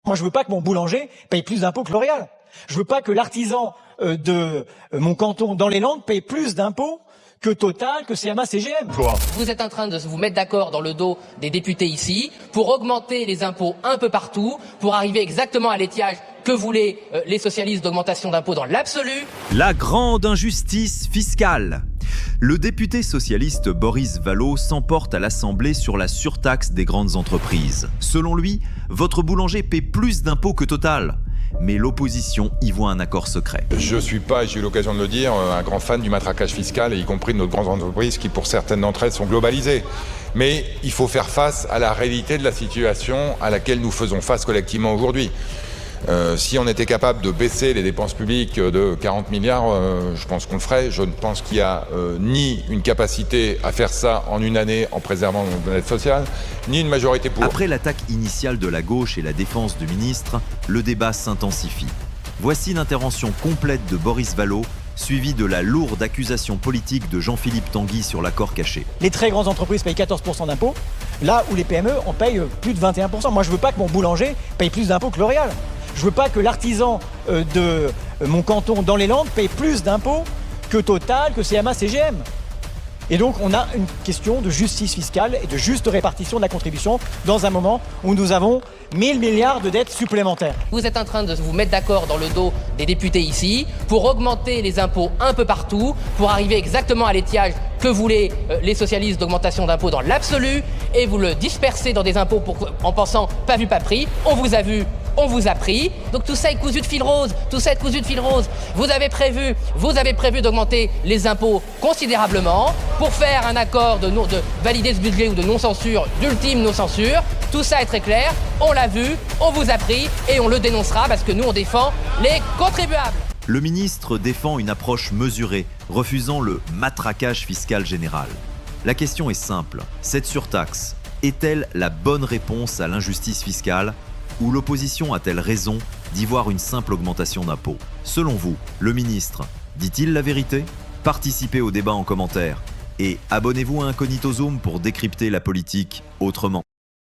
Moi, je veux pas que mon boulanger paye plus d'impôts que L'Oréal. Je veux pas que l'artisan de mon canton dans les Landes paye plus d'impôts que Total, que CMA, CGM. Vous êtes en train de vous mettre d'accord dans le dos des députés ici pour augmenter les impôts un peu partout, pour arriver exactement à l'étiage que voulaient les socialistes d'augmentation d'impôts dans l'absolu. La grande injustice fiscale. Le député socialiste Boris Vallaud s'emporte à l'Assemblée sur la surtaxe des grandes entreprises. Selon lui, votre boulanger paie plus d'impôts que Total. Mais l'opposition y voit un accord secret. Je ne suis pas, j'ai eu l'occasion de le dire, un grand fan du matraquage fiscal, y compris de nos grandes entreprises qui, pour certaines d'entre elles, sont globalisées. Mais il faut faire face à la réalité de la situation à laquelle nous faisons face collectivement aujourd'hui. Si on était capable de baisser les dépenses publiques de 40 milliards, je pense qu'on le ferait. Je ne pense qu'il n'y a ni une capacité à faire ça en une année en préservant notre modèle social, ni une majorité pour. Après l'attaque initiale de la gauche et la défense du ministre, le débat s'intensifie. Voici l'intervention complète de Boris Vallaud, suivie de la lourde accusation politique de Jean-Philippe Tanguy sur l'accord caché. Les très grandes entreprises payent 14% d'impôts, là où les PME en payent plus de 21%. Moi, je veux pas que mon boulanger paye plus d'impôts que L'Oréal. Je veux pas que l'artisan de mon canton dans les Landes paye plus d'impôts que Total, que CMA, CGM. Et donc on a une question de justice fiscale et de juste répartition de la contribution dans un moment où nous avons 1000 milliards de dettes supplémentaires. Vous êtes en train de vous mettre d'accord dans le dos des députés ici pour augmenter les impôts un peu partout, pour arriver exactement à l'étiage que voulaient les socialistes d'augmentation d'impôts dans l'absolu, et vous le dispersez dans des impôts en pensant pas vu, pas pris. On vous a vu, on vous a pris. Donc tout ça est cousu de fil rose, tout ça est cousu de fil rose. Vous avez prévu d'augmenter les impôts considérablement pour faire un accord de valider ce budget ou de non-censure, d'ultime non-censure. Tout ça est très clair, on l'a vu, on vous a pris et on le dénoncera parce que nous on défend les contribuables. Le ministre défend une approche mesurée, refusant le matraquage fiscal général. La question est simple, cette surtaxe est-elle la bonne réponse à l'injustice fiscale ou l'opposition a-t-elle raison d'y voir une simple augmentation d'impôts? Selon vous, le ministre dit-il la vérité? Participez au débat en commentaire et abonnez-vous à Incognito Zoom pour décrypter la politique autrement.